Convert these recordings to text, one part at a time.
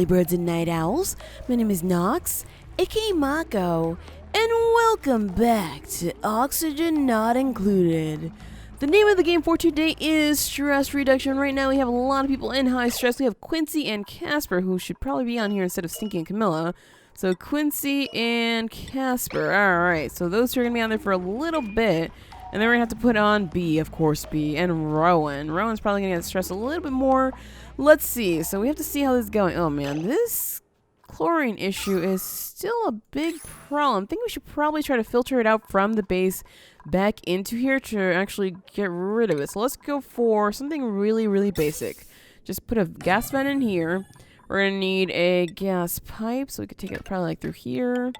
early birds and night owls. My name is Nox, aka Mako, and welcome back to Oxygen Not Included. The name of the game for today is Stress Reduction. Right now we have a lot of people in high stress. We have Quincy and Casper, who should probably be on here instead of Stinky and Camilla. So Quincy and Casper. Alright, so those two are going to be on there for a little bit. And then we're going to have to put on B, of course, B, and Rowan. Rowan's probably going to get stressed a little bit more. Let's see. So we have to see how this is going. Oh, man. This chlorine issue is still a big problem. I think we should probably try to filter it out from the base back into here to actually get rid of it. So let's go for something really, really basic. Just put a gas vent in here. We're going to need a gas pipe. So we could take it probably like through here.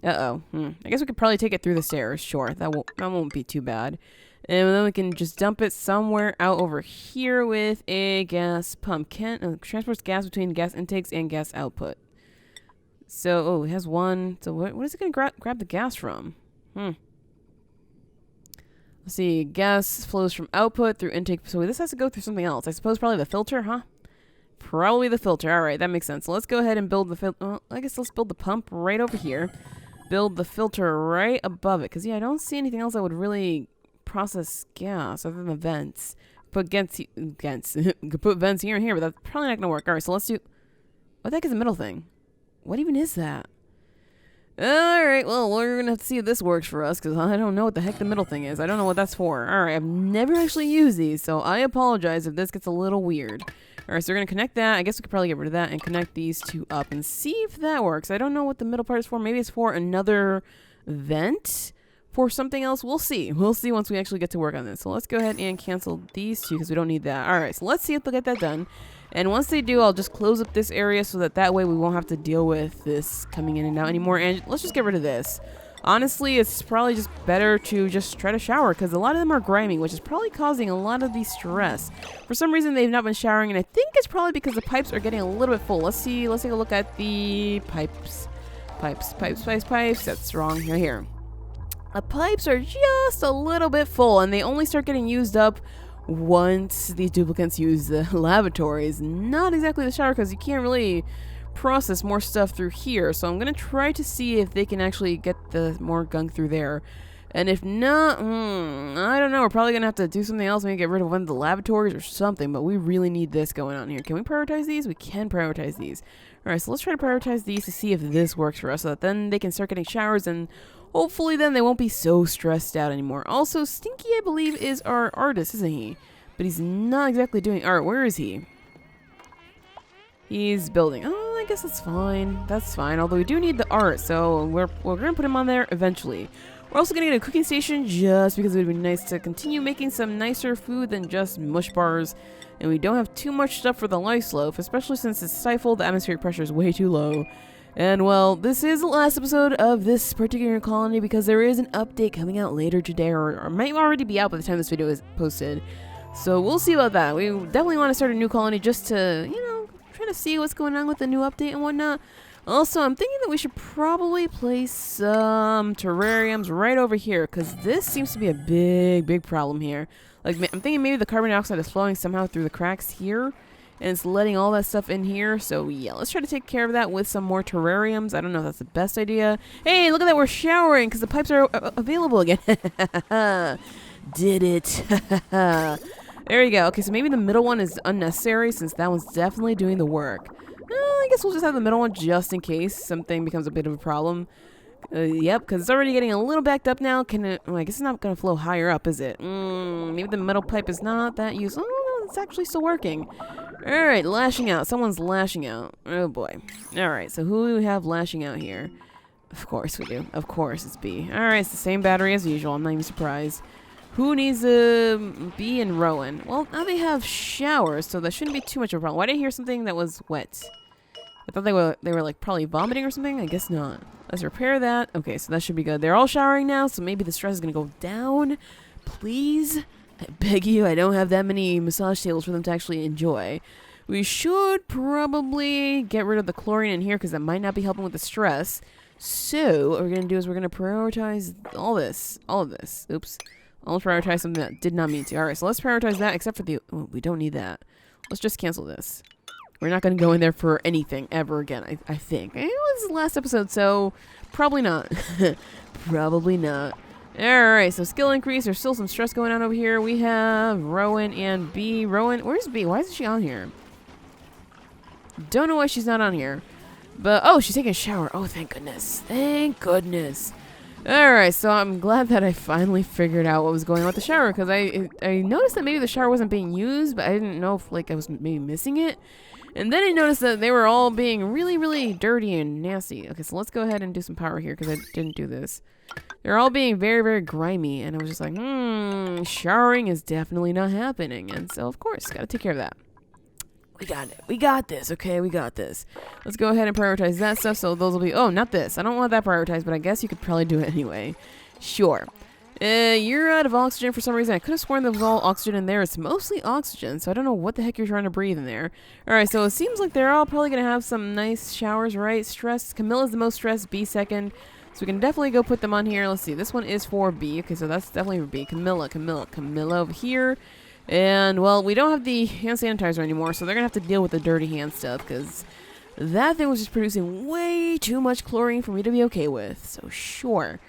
I guess we could probably take it through the stairs. Sure, that won't be too bad. And then we can just dump it somewhere out over here with a gas pump. Transports gas between gas intakes and gas output. So, it has one. So what is it going to grab the gas from? Let's see. Gas flows from output through intake. So this has to go through something else. I suppose probably the filter, huh? Probably the filter. All right, that makes sense. So let's go ahead and build the filter. Well, I guess let's build the pump right over here. Build the filter right above it. Because, yeah, I don't see anything else that would really process gas other than the vents. Put put vents here and here, but that's probably not going to work. All right, so let's do... What the heck is the middle thing? What even is that? All right, well, we're going to have to see if this works for us, because I don't know what the heck the middle thing is. I don't know what that's for. All right, I've never actually used these, so I apologize if this gets a little weird. All right, so we're going to connect that. I guess we could probably get rid of that and connect these two up and see if that works. I don't know what the middle part is for. Maybe it's for another vent for something else. We'll see. We'll see once we actually get to work on this. So let's go ahead and cancel these two because we don't need that. All right, so let's see if they'll get that done. And once they do, I'll just close up this area so that way we won't have to deal with this coming in and out anymore. And let's just get rid of this. Honestly, it's probably just better to just try to shower because a lot of them are grimy, which is probably causing a lot of the stress. For some reason, they've not been showering, and I think it's probably because the pipes are getting a little bit full. Let's see. Let's take a look at the pipes. Pipes. That's wrong. Right here. The pipes are just a little bit full, and they only start getting used up once these duplicates use the lavatories. Not exactly the shower because you can't really process more stuff through here, so I'm gonna try to see if they can actually get the more gunk through there. And if not, I don't know, we're probably gonna have to do something else, maybe get rid of one of the lavatories or something, but we really need this going on here. Can we prioritize these? We can prioritize these. Alright, so let's try to prioritize these to see if this works for us, so that then they can start getting showers, and hopefully then they won't be so stressed out anymore. Also, Stinky, I believe, is our artist, isn't he? But he's not exactly doing art. Where is he? He's building. Oh, I guess that's fine. That's fine. Although we do need the art, so we're going to put him on there eventually. We're also going to get a cooking station just because it would be nice to continue making some nicer food than just mush bars. And we don't have too much stuff for the life loaf, especially since it's stifled. The atmospheric pressure is way too low. And, well, this is the last episode of this particular colony because there is an update coming out later today, or might already be out by the time this video is posted. So we'll see about that. We definitely want to start a new colony just to, try to see what's going on with the new update and whatnot. Also, I'm thinking that we should probably place some terrariums right over here because this seems to be a big problem here. Like, I'm thinking maybe the carbon dioxide is flowing somehow through the cracks here, and it's letting all that stuff in here. So yeah, let's try to take care of that with some more terrariums. I don't know if that's the best idea. Hey, look at that, we're showering because the pipes are available again. Did it. There you go. Okay, so maybe the middle one is unnecessary since that one's definitely doing the work. I guess we'll just have the middle one just in case something becomes a bit of a problem. Yep, because it's already getting a little backed up now. Well, I guess it's not going to flow higher up, is it? Maybe the middle pipe is not that useful. Oh, no, it's actually still working. Alright, lashing out. Someone's lashing out. Oh, boy. Alright, so who do we have lashing out here? Of course we do. Of course it's B. Alright, it's the same battery as usual. I'm not even surprised. Who needs B and Rowan? Well, now they have showers, so that shouldn't be too much of a problem. Why did I hear something that was wet? I thought they were like probably vomiting or something. I guess not. Let's repair that. Okay, so that should be good. They're all showering now, so maybe the stress is gonna go down. Please, I beg you. I don't have that many massage tables for them to actually enjoy. We should probably get rid of the chlorine in here because that might not be helping with the stress. So what we're gonna do is we're gonna prioritize all of this. Oops. I'll prioritize something that did not mean to. Alright, so let's prioritize that except for the... Oh, we don't need that. Let's just cancel this. We're not going to go in there for anything ever again, I think. It was the last episode, so probably not. Probably not. Alright, so skill increase. There's still some stress going on over here. We have Rowan and B. Rowan, where's B? Why isn't she on here? Don't know why she's not on here. But, oh, she's taking a shower. Oh, thank goodness. Thank goodness. Alright, so I'm glad that I finally figured out what was going on with the shower, because I noticed that maybe the shower wasn't being used, but I didn't know if, like, I was maybe missing it. And then I noticed that they were all being really, really dirty and nasty. Okay, so let's go ahead and do some power here, because I didn't do this. They're all being very, very grimy, and I was just like, showering is definitely not happening. And so, of course, gotta take care of that. We got it. We got this, okay? We got this. Let's go ahead and prioritize that stuff, so those will be... Oh, not this. I don't want that prioritized, but I guess you could probably do it anyway. Sure. You're out of oxygen for some reason. I could have sworn there was all oxygen in there. It's mostly oxygen, so I don't know what the heck you're trying to breathe in there. Alright, so it seems like they're all probably going to have some nice showers, right? Stress. Camilla's the most stressed. B second. So we can definitely go put them on here. Let's see. This one is for B. Okay, so that's definitely for B. Camilla over here. And, well, we don't have the hand sanitizer anymore, so they're going to have to deal with the dirty hand stuff, because that thing was just producing way too much chlorine for me to be okay with. So, sure.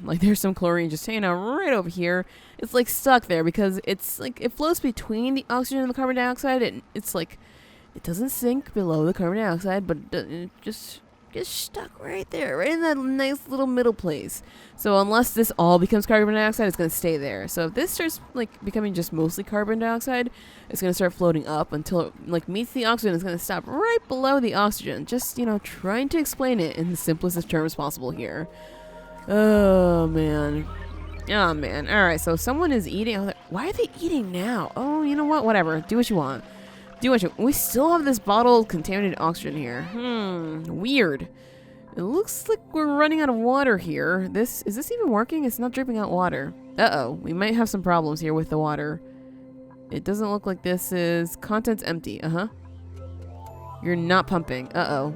Like, there's some chlorine just hanging out right over here. It's, like, stuck there, because it's, like, it floats between the oxygen and the carbon dioxide. It's, like, it doesn't sink below the carbon dioxide, but it just gets stuck right there, right in that nice little middle place. So unless this all becomes carbon dioxide, it's going to stay there. So if this starts like becoming just mostly carbon dioxide, it's going to start floating up until it like meets the oxygen. It's going to stop right below the oxygen. Just, you know, trying to explain it in the simplest of terms possible here. Oh man. Alright, so someone is eating. Why are they eating now? Oh, you know what? Whatever. Do what you want. We still have this bottle of contaminated oxygen here. Weird. It looks like we're running out of water here. Is this even working? It's not dripping out water. Uh-oh. We might have some problems here with the water. It doesn't look like this is... Contents empty. Uh-huh. You're not pumping. Uh-oh.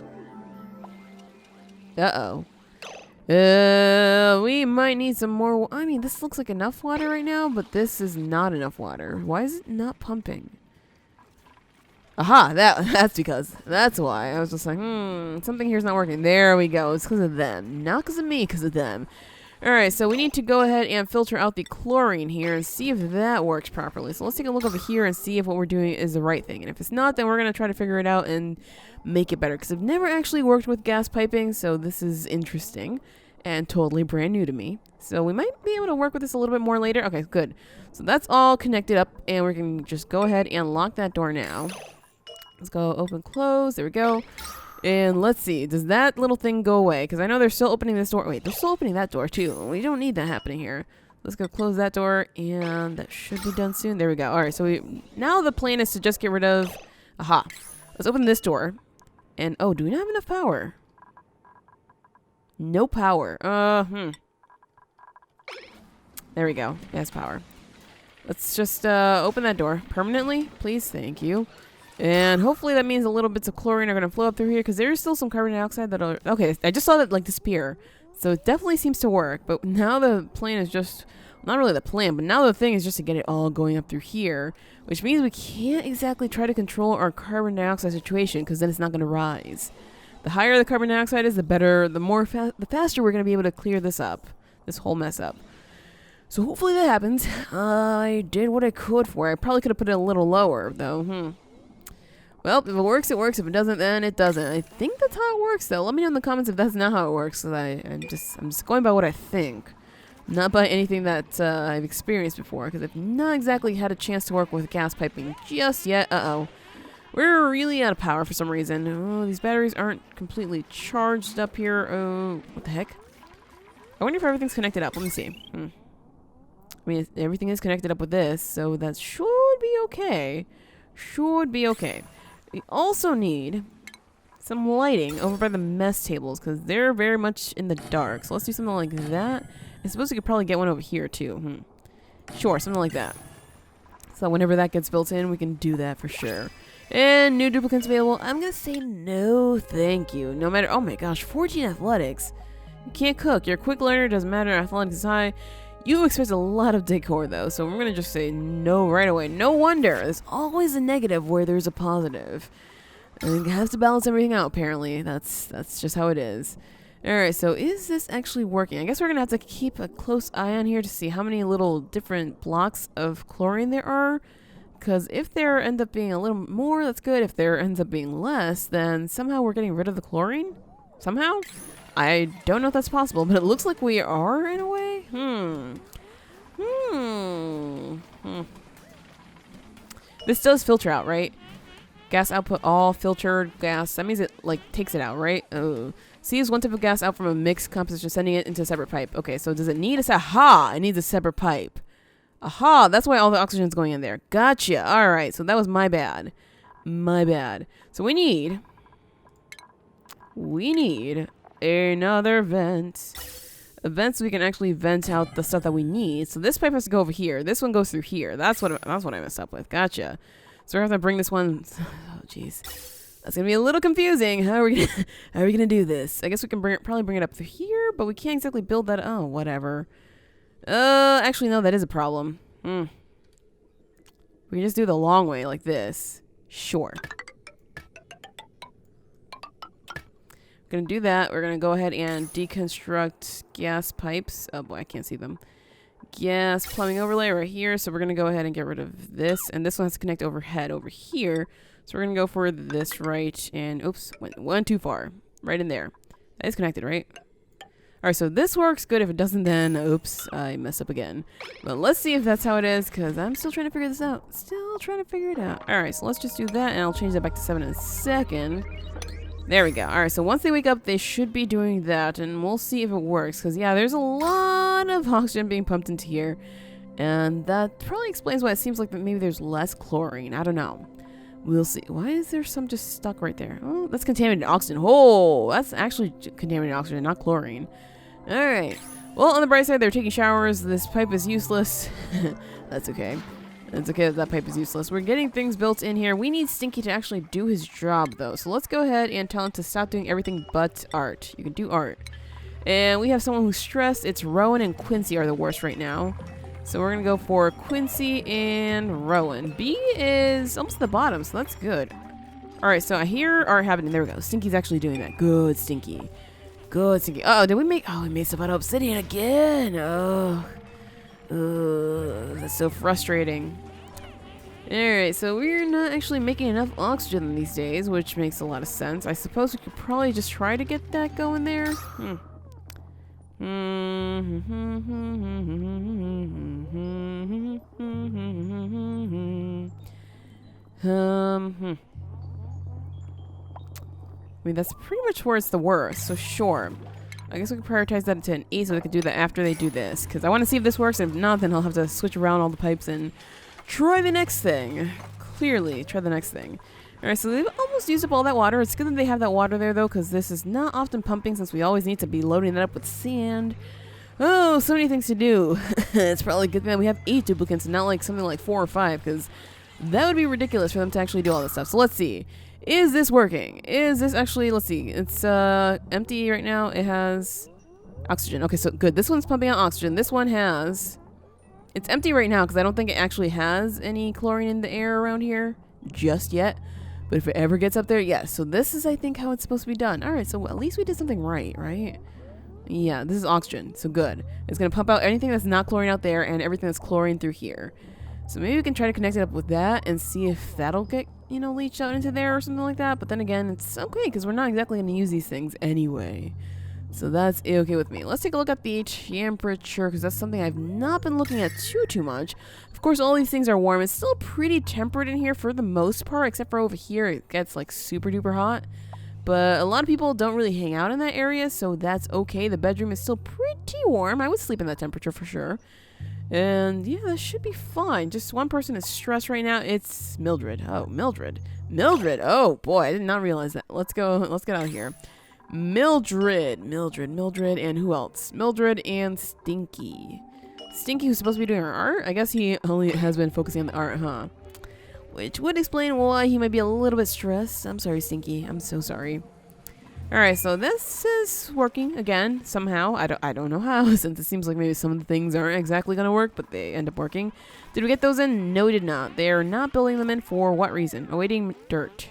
We might need some more... I mean, this looks like enough water right now, but this is not enough water. Why is it not pumping? Aha, that's because. That's why. I was just like, something here's not working. There we go. It's because of them. Not because of me, because of them. Alright, so we need to go ahead and filter out the chlorine here and see if that works properly. So let's take a look over here and see if what we're doing is the right thing. And if it's not, then we're going to try to figure it out and make it better. Because I've never actually worked with gas piping, so this is interesting and totally brand new to me. So we might be able to work with this a little bit more later. Okay, good. So that's all connected up, and we can just go ahead and lock that door now. Let's go open, close. There we go. And let's see. Does that little thing go away? Because I know they're still opening this door. Wait, they're still opening that door too. We don't need that happening here. Let's go close that door. And that should be done soon. There we go. All right. So now the plan is to just get rid of... Aha. Let's open this door. And, oh, do we not have enough power? No power. There we go. Yes, power. Let's just open that door permanently. Please. Thank you. And hopefully that means a little bits of chlorine are going to flow up through here, because there's still some carbon dioxide that are... Okay, I just saw that, like, disappear. So it definitely seems to work. But now the plan is just... Not really the plan, but now the thing is just to get it all going up through here. Which means we can't exactly try to control our carbon dioxide situation, because then it's not going to rise. The higher the carbon dioxide is, the better, the faster we're going to be able to clear this up. This whole mess up. So hopefully that happens. I did what I could for it. I probably could have put it a little lower, though. Well, if it works, it works. If it doesn't, then it doesn't. I think that's how it works, though. Let me know in the comments if that's not how it works. Cause I'm just going by what I think, not by anything that I've experienced before. Because I've not exactly had a chance to work with gas piping just yet. We're really out of power for some reason. Oh, these batteries aren't completely charged up here. Oh, what the heck? I wonder if everything's connected up. Let me see. I mean, everything is connected up with this, so that should be okay. We also need some lighting over by the mess tables, because they're very much in the dark. So let's do something like that. I suppose we could probably get one over here too. Sure, something like that. So whenever that gets built in, we can do that for sure. And new duplicates available. I'm going to say no thank you. No matter... Oh my gosh, 14 athletics. You can't cook. You're a quick learner. Doesn't matter. Athletics is high. You expect a lot of decor, though, so we're going to just say no right away. No wonder. There's always a negative where there's a positive. I have to balance everything out, apparently. That's just how it is. Alright, so is this actually working? I guess we're going to have to keep a close eye on here to see how many little different blocks of chlorine there are. Because if there ends up being a little more, that's good. If there ends up being less, then somehow we're getting rid of the chlorine? Somehow? I don't know if that's possible, but it looks like we are in a way. This does filter out, right? Gas output all filtered gas. That means it like takes it out, right? Oh. Sees one type of gas out from a mixed composition, sending it into a separate pipe. Okay, so does it need a aha? It needs a separate pipe. Aha, that's why all the oxygen is going in there. Gotcha. All right, so that was my bad. My bad. So we need another vent. A vent so we can actually vent out the stuff that we need. So this pipe has to go over here. This one goes through here. That's what I messed up with. Gotcha. So we're gonna have to bring this one. Oh, jeez. That's gonna be a little confusing. How are we gonna do this? I guess we can probably bring it up through here, but we can't exactly build that. Oh, whatever. Actually, no, that is a problem. We can just do the long way like this. Sure. Gonna do that. We're gonna go ahead and deconstruct gas pipes. Oh boy, I can't see them. Gas plumbing overlay right here. So we're gonna go ahead and get rid of this, and this one has to connect overhead over here. So we're gonna go for this right, and oops, went too far. Right in there. That is connected, right? Alright, so this works good. If it doesn't, then oops, I mess up again. But let's see if that's how it is, because I'm still trying to figure this out. Still trying to figure it out. Alright, so let's just do that, and I'll change that back to 7 in a second. There we go. Alright, so once they wake up, they should be doing that, and we'll see if it works. Because, yeah, there's a lot of oxygen being pumped into here. And that probably explains why it seems like maybe there's less chlorine. I don't know. We'll see. Why is there some just stuck right there? Oh, that's contaminated oxygen. Oh, that's actually contaminated oxygen, not chlorine. Alright. Well, on the bright side, they're taking showers. This pipe is useless. That's okay. It's okay that pipe is useless. We're getting things built in here. We need Stinky to actually do his job, though. So let's go ahead and tell him to stop doing everything but art. You can do art. And we have someone who's stressed. It's Rowan and Quincy are the worst right now. So we're going to go for Quincy and Rowan. B is almost at the bottom, so that's good. Alright, so here are happening. There we go. Stinky's actually doing that. Good, Stinky. Good, Stinky. Oh, did we make... Oh, we made stuff out of obsidian again. Oh. That's so frustrating. Alright, so we're not actually making enough oxygen these days, which makes a lot of sense. I suppose we could probably just try to get that going there. I mean, that's pretty much where it's the worst, so sure. I guess we can prioritize that to an E so we can do that after they do this. Because I want to see if this works. If not, then I'll have to switch around all the pipes and try the next thing. Clearly, try the next thing. Alright, so they've almost used up all that water. It's good that they have that water there, though, because this is not often pumping since we always need to be loading that up with sand. Oh, so many things to do. It's probably good that we have 8 duplicates and not like something like 4 or 5, because that would be ridiculous for them to actually do all this stuff. So let's see. Is this working? Is this actually, let's see. It's empty right now. It has oxygen. Okay, so good. This one's pumping out oxygen. This one has... It's empty right now because I don't think it actually has any chlorine in the air around here just yet. But if it ever gets up there, yes. So this is, I think, how it's supposed to be done. All right, so at least we did something right, right? Yeah, this is oxygen, so good. It's going to pump out anything that's not chlorine out there and everything that's chlorine through here. So maybe we can try to connect it up with that and see if that'll get, you know, leached out into there or something like that. But then again, it's okay because we're not exactly going to use these things anyway. So that's okay with me. Let's take a look at the temperature because that's something I've not been looking at too much. Of course, all these things are warm. It's still pretty temperate in here for the most part, except for over here. It gets like super duper hot. But a lot of people don't really hang out in that area, so that's okay. The bedroom is still pretty warm. I would sleep in that temperature for sure. And yeah, that should be fine. Just one person is stressed right now. It's Mildred. Oh, Mildred. Mildred. Oh boy, I did not realize that. Let's go. Let's get out of here. Mildred. And who else? Mildred and Stinky. Stinky, who's supposed to be doing our art? I guess he only has been focusing on the art, huh? Which would explain why he might be a little bit stressed. I'm sorry, Stinky. I'm so sorry. Alright, so this is working again, somehow. I don't know how, since it seems like maybe some of the things aren't exactly going to work, but they end up working. Did we get those in? No, we did not. They are not building them in for what reason? Awaiting dirt.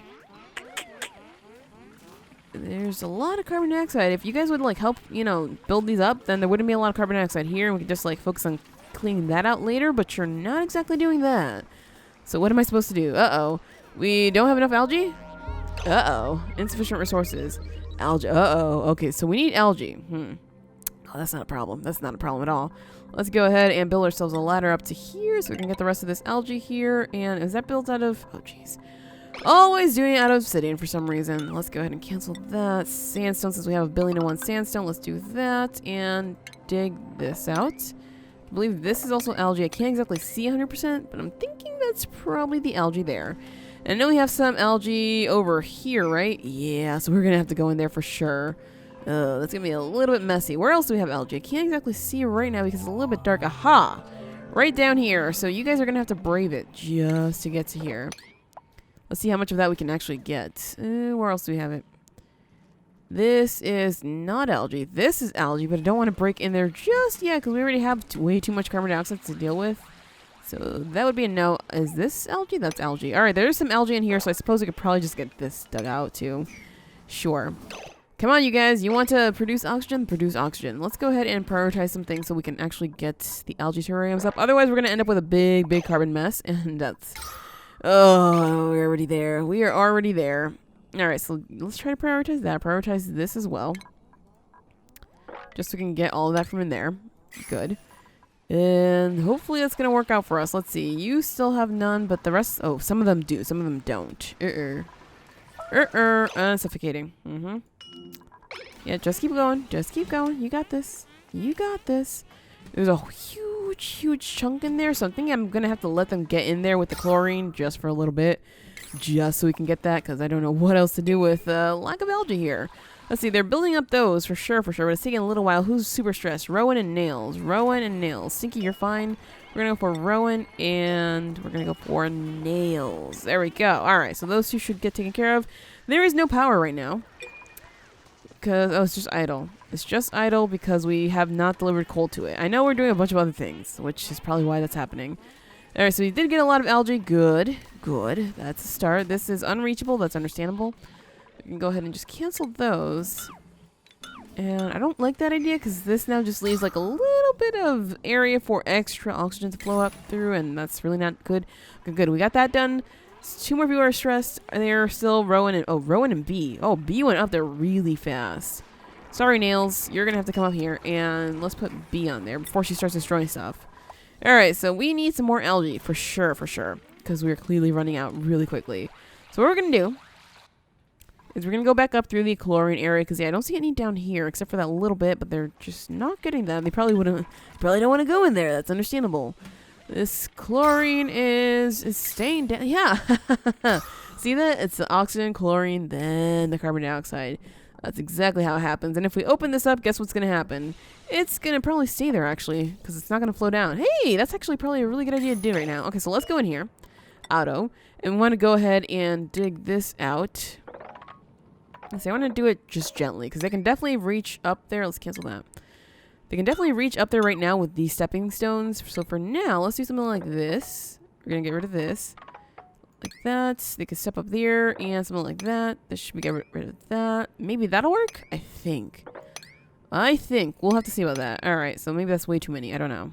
There's a lot of carbon dioxide. If you guys would like help, you know, build these up, then there wouldn't be a lot of carbon dioxide here, and we could just like focus on cleaning that out later, but you're not exactly doing that. So what am I supposed to do? Uh-oh. We don't have enough algae? Uh-oh. Insufficient resources. Algae. Uh-oh. Okay, so we need algae. Oh, that's not a problem. That's not a problem at all. Let's go ahead and build ourselves a ladder up to here so we can get the rest of this algae here. And is that built out of... Oh, jeez. Always doing it out of obsidian for some reason. Let's go ahead and cancel that. Sandstone, since we have 1,000,000,001 sandstone. Let's do that and dig this out. I believe this is also algae. I can't exactly see 100%, but I'm thinking that's probably the algae there. And I know we have some algae over here, right? Yeah, so we're going to have to go in there for sure. That's going to be a little bit messy. Where else do we have algae? I can't exactly see right now because it's a little bit dark. Aha! Right down here. So you guys are going to have to brave it just to get to here. Let's see how much of that we can actually get. Where else do we have it? This is not algae. This is algae, but I don't want to break in there just yet because we already have way too much carbon dioxide to deal with. So that would be a no. Is this algae? That's algae. All right, there's some algae in here, so I suppose we could probably just get this dug out too. Sure. Come on, you guys. You want to produce oxygen? Produce oxygen. Let's go ahead and prioritize some things so we can actually get the algae terrariums up. Otherwise, we're going to end up with a big, big carbon mess, and that's... Oh, we're already there. We are already there. All right, so let's try to prioritize that. Prioritize this as well. Just so we can get all of that from in there. Good. And hopefully that's going to work out for us. Let's see. You still have none, but the rest... Oh, some of them do. Some of them don't. Suffocating. Yeah, just keep going. Just keep going. You got this. You got this. There's a huge, huge chunk in there, so I'm thinking I'm going to have to let them get in there with the chlorine just for a little bit. Just so we can get that, because I don't know what else to do with lack of algae here. Let's see, they're building up those for sure, but it's taking a little while. Who's super stressed? Rowan and Nails. Rowan and Nails. Stinky, you're fine. We're going to go for Rowan, and we're going to go for Nails. There we go. All right, so those two should get taken care of. There is no power right now, because, oh, it's just idle. It's just idle because we have not delivered coal to it. I know we're doing a bunch of other things, which is probably why that's happening. All right, so we did get a lot of algae. Good. Good. That's a start. This is unreachable. That's understandable. We can go ahead and just cancel those. And I don't like that idea because this now just leaves like a little bit of area for extra oxygen to flow up through, and that's really not good. Good, good. We got that done. Two more people are stressed. They're still Rowan and... Oh, Rowan and B. Oh, B went up there really fast. Sorry, Nails. You're going to have to come up here, and let's put B on there before she starts destroying stuff. All right, so we need some more algae for sure, because we're clearly running out really quickly. So what we're going to do is we're going to go back up through the chlorine area, because, yeah, I don't see any down here except for that little bit, but they're just not getting that. They probably don't want to go in there. That's understandable. This chlorine is staying down. Yeah. See that? It's the oxygen, chlorine, then the carbon dioxide. That's exactly how it happens. And if we open this up, guess what's going to happen? It's going to probably stay there, actually, because it's not going to flow down. Hey, that's actually probably a really good idea to do right now. Okay, so let's go in here. Auto. And we want to go ahead and dig this out. Let's see, I want to do it just gently, because they can definitely reach up there. Let's cancel that. They can definitely reach up there right now with these stepping stones. So for now, let's do something like this. We're going to get rid of this. Like that. They can step up there and something like that. This should be get rid of that. Maybe that'll work? I think. We'll have to see about that. Alright, so maybe that's way too many. I don't know.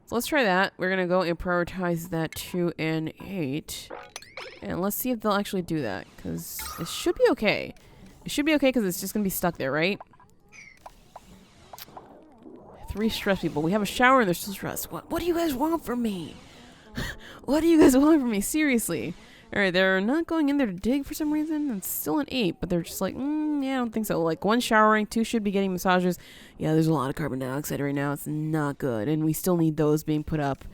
So let's try that. We're going to go and prioritize that 2 and 8. And let's see if they'll actually do that. Because it should be okay. It should be okay because it's just going to be stuck there, right? 3 stressed people. We have a shower and they're still stressed. What do you guys want from me? What do you guys want from me? Seriously. Alright, they're not going in there to dig for some reason. It's still an 8, but they're just like, yeah, I don't think so. Like, 1 showering, 2 should be getting massages. Yeah, there's a lot of carbon dioxide right now. It's not good. And we still need those being put up.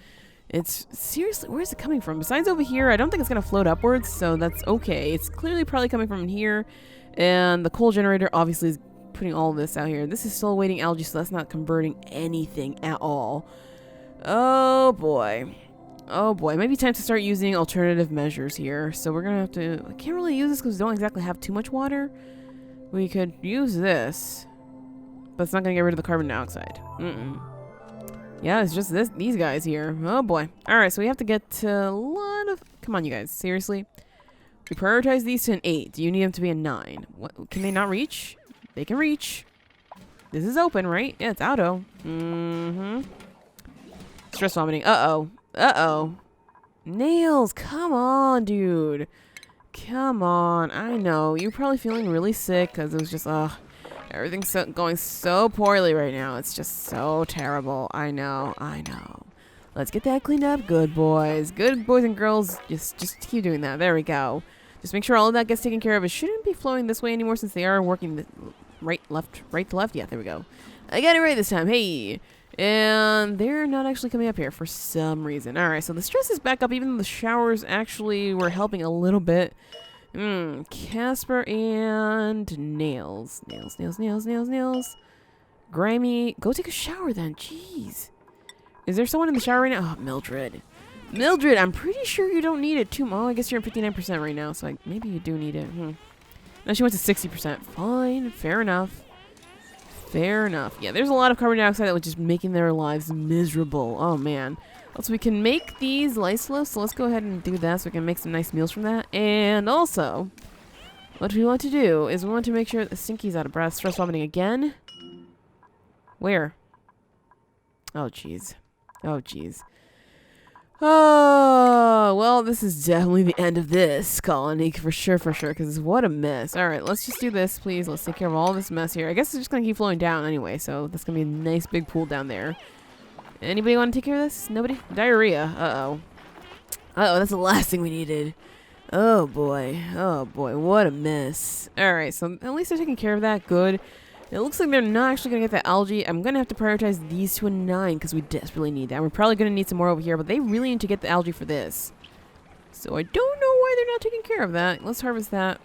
It's, seriously, where is it coming from? Besides over here, I don't think it's going to float upwards, so that's okay. It's clearly probably coming from in here. And the coal generator obviously is putting all this out here. This is still awaiting algae, so that's not converting anything at all. Oh, boy. Oh boy, it might be time to start using alternative measures here. So we're gonna have to... I can't really use this because we don't exactly have too much water. We could use this, but it's not gonna get rid of the carbon dioxide. Yeah, it's just these guys here. Oh boy. Alright, so we have to get a lot of... Come on, you guys. Seriously? We prioritize these to an 8. Do you need them to be a 9? What, can they not reach? They can reach. This is open, right? Yeah, it's auto. Mm-hmm. Stress vomiting. Uh-oh. Uh-oh. Nails, come on, dude. Come on. I know. You're probably feeling really sick because it was just, everything's going so poorly right now. It's just so terrible. I know. I know. Let's get that cleaned up. Good boys. Good boys and girls. Just keep doing that. There we go. Just make sure all of that gets taken care of. It shouldn't be flowing this way anymore since they are working right to left. Yeah, there we go. I got it right this time. Hey. And they're not actually coming up here for some reason. All right, so the stress is back up. Even though the showers actually were helping a little bit. Casper and Nails. Nails. Grimy. Go take a shower then. Jeez. Is there someone in the shower right now? Oh, Mildred. Mildred, I'm pretty sure you don't need it too much. Oh, I guess you're at 59% right now, so maybe you do need it. Now she went to 60%. Fine. Fair enough. Fair enough. Yeah, there's a lot of carbon dioxide that was just making their lives miserable. Oh, man. Also, we can make these lysolus, so let's go ahead and do that so we can make some nice meals from that. And also, what we want to do is we want to make sure that Stinky's out of breath. Stress vomiting again. Where? Oh, jeez. Oh, jeez. Oh, well, this is definitely the end of this colony, for sure, because what a mess. All right, let's just do this, please. Let's take care of all this mess here. I guess it's just going to keep flowing down anyway, so that's going to be a nice big pool down there. Anybody want to take care of this? Nobody? Diarrhea. Uh-oh. Uh-oh, that's the last thing we needed. Oh, boy. Oh, boy, what a mess. All right, so at least they're taking care of that. Good. It looks like they're not actually going to get that algae. I'm going to have to prioritize these to a 9 because we desperately need that. We're probably going to need some more over here, but they really need to get the algae for this. So I don't know why they're not taking care of that. Let's harvest that.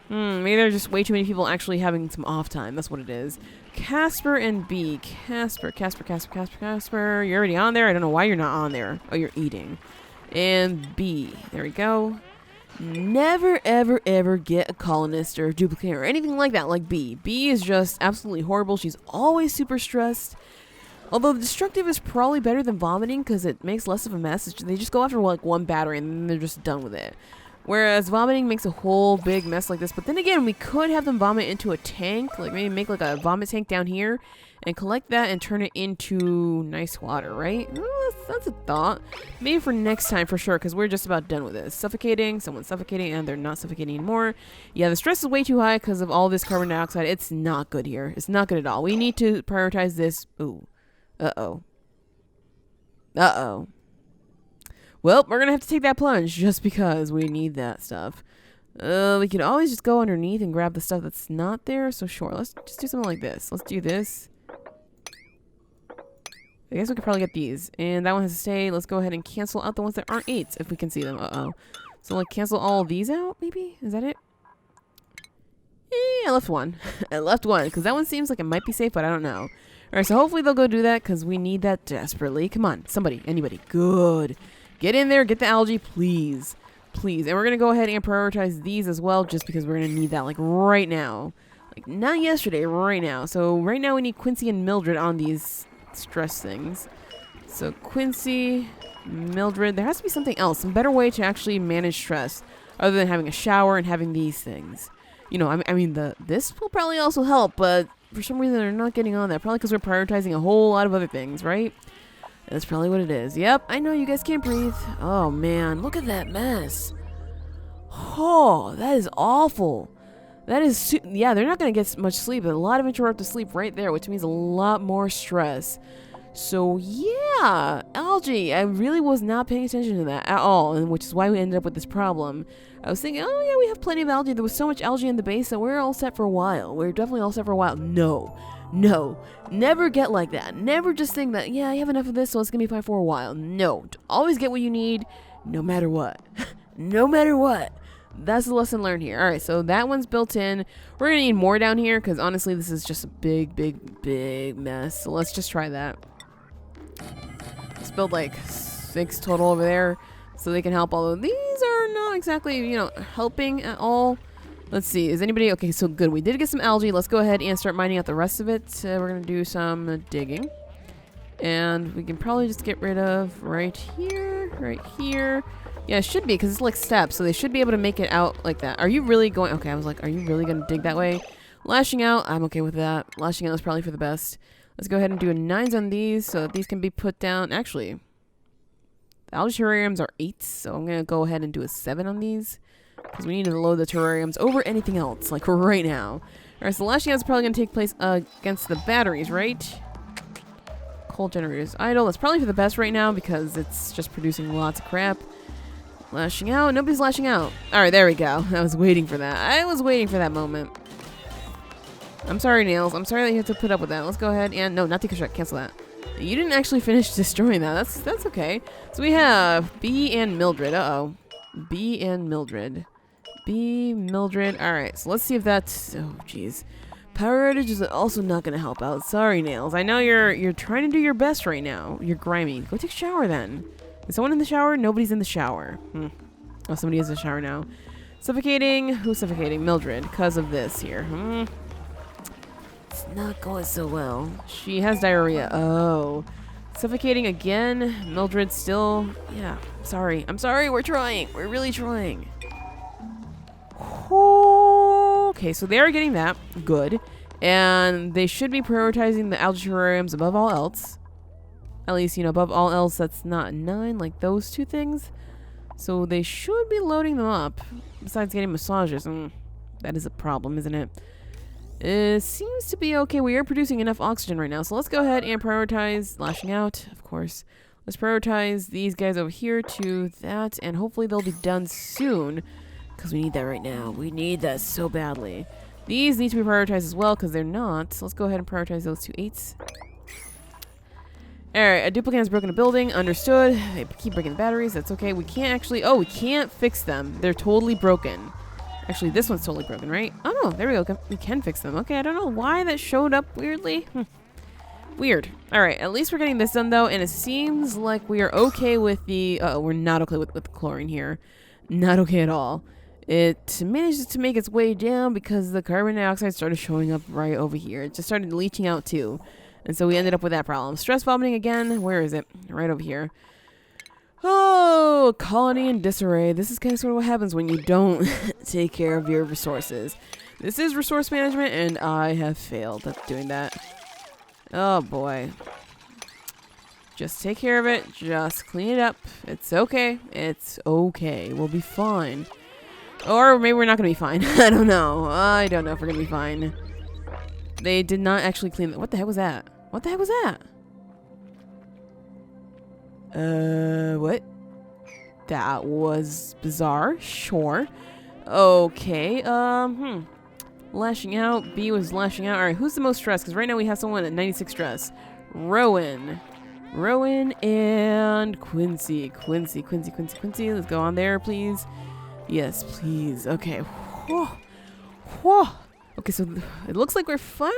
Maybe there's just way too many people actually having some off time. That's what it is. Casper and B. Casper. You're already on there. I don't know why you're not on there. Oh, you're eating. And B. There we go. Never, ever, ever get a colonist or a duplicate or anything like that like B. B is just absolutely horrible. She's always super stressed. Although destructive is probably better than vomiting because it makes less of a mess. They just go after like one battery and then they're just done with it. Whereas vomiting makes a whole big mess like this. But then again, we could have them vomit into a tank. Like maybe make like a vomit tank down here. And collect that and turn it into nice water, right? Well, that's a thought. Maybe for next time for sure, because we're just about done with this. Suffocating, someone's suffocating, and they're not suffocating anymore. Yeah, the stress is way too high because of all this carbon dioxide. It's not good here. It's not good at all. We need to prioritize this. Ooh. Uh-oh. Uh-oh. Well, we're going to have to take that plunge just because we need that stuff. We could always just go underneath and grab the stuff that's not there. So sure, let's just do something like this. Let's do this. I guess we could probably get these. And that one has to stay. Let's go ahead and cancel out the ones that aren't 8s if we can see them. Uh-oh. So like cancel all of these out, maybe? Is that it? I left one. I left one because that one seems like it might be safe, but I don't know. Alright, so hopefully they'll go do that because we need that desperately. Come on, somebody, anybody. Good. Get in there, get the algae, please. Please. And we're going to go ahead and prioritize these as well just because we're going to need that like right now. Like not yesterday, right now. So right now we need Quincy and Mildred on these stress things. So Quincy, Mildred, there has to be something else, some better way to actually manage stress other than having a shower and having these things. You know, I mean, this will probably also help, but for some reason they're not getting on that. Probably because we're prioritizing a whole lot of other things, right? That's probably what it is. Yep, I know you guys can't breathe. Oh man, look at that mess. Oh, that is awful. That is, yeah, they're not going to get much sleep. But a lot of interrupted sleep right there, which means a lot more stress. So, yeah, algae. I really was not paying attention to that at all, and which is why we ended up with this problem. I was thinking, oh, yeah, we have plenty of algae. There was so much algae in the base that we're all set for a while. We're definitely all set for a while. No, never get like that. Never just think that, yeah, I have enough of this, so it's going to be fine for a while. No, always get what you need, no matter what. No matter what. That's the lesson learned here. All right, so that one's built in. We're going to need more down here because honestly, this is just a big mess. So let's just try that. Let's build like 6 total over there so they can help. Although these are not exactly, you know, helping at all. Let's see. Is anybody... Okay, so good. We did get some algae. Let's go ahead and start mining out the rest of it. We're going to do some digging. And we can probably just get rid of right here. Yeah, it should be, because it's like steps, so they should be able to make it out like that. Are you really going... Okay, I was like, are you really going to dig that way? Lashing out, I'm okay with that. Lashing out is probably for the best. Let's go ahead and do a 9s on these, so that these can be put down. Actually, the algae terrariums are 8s, so I'm going to go ahead and do a 7 on these. Because we need to load the terrariums over anything else, like right now. Alright, so lashing out is probably going to take place against the batteries, right? Coal generators idle. That's probably for the best right now, because it's just producing lots of crap. Lashing out. Nobody's lashing out. Alright, there we go. I was waiting for that. I was waiting for that moment. I'm sorry, Nails. I'm sorry that you have to put up with that. Let's go ahead and... No, not deconstruct. Cancel that. You didn't actually finish destroying that. That's okay. So we have B and Mildred. Uh-oh. B and Mildred. B, Mildred. Alright, so let's see if that's... Oh, jeez. Power outage is also not going to help out. Sorry, Nails. I know you're trying to do your best right now. You're grimy. Go take a shower, then. Is someone in the shower? Nobody's in the shower. Oh, somebody is in the shower now. Suffocating. Who's suffocating? Mildred. Because of this here. It's not going so well. She has diarrhea. Oh. Suffocating again. Mildred still... Yeah. Sorry. I'm sorry. We're trying. We're really trying. Okay, so they are getting that. Good. And they should be prioritizing the algae terrariums above all else. At least, above all else that's not 9, like those two things. So they should be loading them up. Besides getting massages. That is a problem, isn't it? It seems to be okay. We are producing enough oxygen right now. So let's go ahead and prioritize lashing out, of course. Let's prioritize these guys over here to that. And hopefully they'll be done soon. Because we need that right now. We need that so badly. These need to be prioritized as well because they're not. So let's go ahead and prioritize those 2 8s. Alright, a duplicate has broken a building. Understood. They keep breaking the batteries. That's okay. We can't actually... Oh, we can't fix them. They're totally broken. Actually, this one's totally broken, right? Oh, no. There we go. We can fix them. Okay, I don't know why that showed up weirdly. Weird. Alright, at least we're getting this done, though. And it seems like we are okay with the... we're not okay with the chlorine here. Not okay at all. It manages to make its way down because the carbon dioxide started showing up right over here. It just started leaching out too. And so we ended up with that problem. Stress vomiting again. Where is it? Right over here. Oh, colony in disarray. This is kind of sort of what happens when you don't take care of your resources. This is resource management and I have failed at doing that. Oh boy. Just take care of it. Just clean it up. It's okay. It's okay. We'll be fine. Or maybe we're not going to be fine. I don't know. I don't know if we're going to be fine. They did not actually clean it. What the heck was that? What the heck was that? What? That was bizarre. Sure. Okay. Lashing out. B was lashing out. Alright, who's the most stressed? Because right now we have someone at 96 stress. Rowan. Rowan and Quincy. Quincy. Let's go on there, please. Yes, please. Okay. Whoa. Whoa. Okay, so it looks like we're finally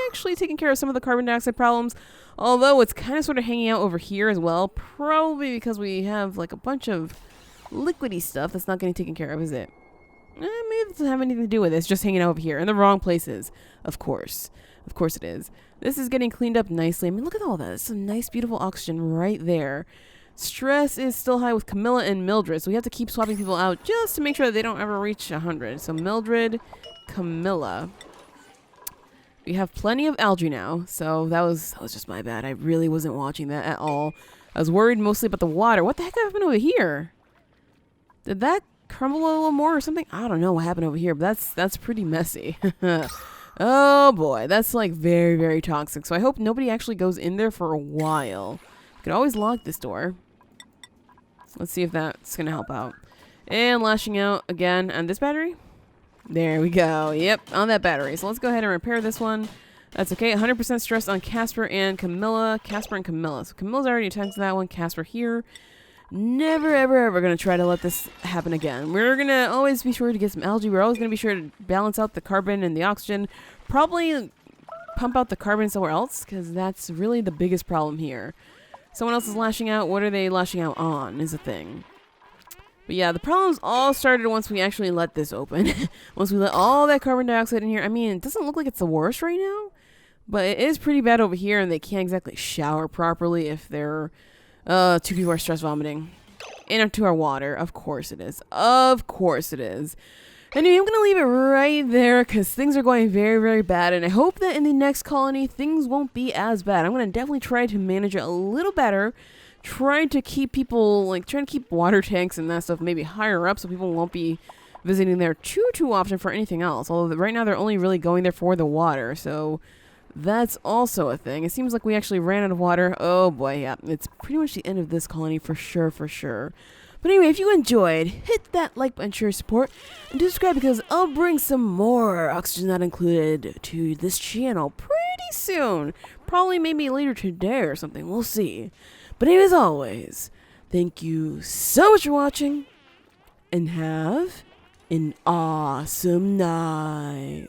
actually taking care of some of the carbon dioxide problems. Although it's kind of sort of hanging out over here as well. Probably because we have like a bunch of liquidy stuff that's not getting taken care of, is it? Maybe it doesn't have anything to do with it. It's just hanging out over here in the wrong places. Of course. Of course it is. This is getting cleaned up nicely. I mean, look at all that. There's some nice, beautiful oxygen right there. Stress is still high with Camilla and Mildred, so we have to keep swapping people out just to make sure that they don't ever reach 100. So Mildred, Camilla. We have plenty of algae now, so that was just my bad. I really wasn't watching that at all. I was worried mostly about the water. What the heck happened over here? Did that crumble a little more or something? I don't know what happened over here, but that's pretty messy. Oh boy, that's like very, very toxic. So I hope nobody actually goes in there for a while. You could always lock this door. Let's see if that's going to help out. And lashing out again on this battery. There we go. Yep, on that battery. So let's go ahead and repair this one. That's okay. 100% stress on Casper and Camilla. Casper and Camilla. So Camilla's already attempted that one. Casper here. Never, ever, ever going to try to let this happen again. We're going to always be sure to get some algae. We're always going to be sure to balance out the carbon and the oxygen. Probably pump out the carbon somewhere else, because that's really the biggest problem here. Someone else is lashing out. What are they lashing out on is the thing. But yeah, the problems all started once we actually let this open. Once we let all that carbon dioxide in here. I mean, it doesn't look like it's the worst right now, but it is pretty bad over here, and they can't exactly shower properly if they're... 2 people are stress vomiting. into our water. Of course it is. Of course it is. Anyway, I'm going to leave it right there because things are going very, very bad. And I hope that in the next colony, things won't be as bad. I'm going to definitely try to manage it a little better. Trying to keep people, trying to keep water tanks and that stuff maybe higher up so people won't be visiting there too often for anything else. Although right now they're only really going there for the water. So that's also a thing. It seems like we actually ran out of water. Oh boy, yeah. It's pretty much the end of this colony for sure, for sure. But anyway, if you enjoyed, hit that like button, share support, and do subscribe because I'll bring some more Oxygen Not Included to this channel pretty soon. Probably maybe later today or something. We'll see. But anyway, as always, thank you so much for watching, and have an awesome night.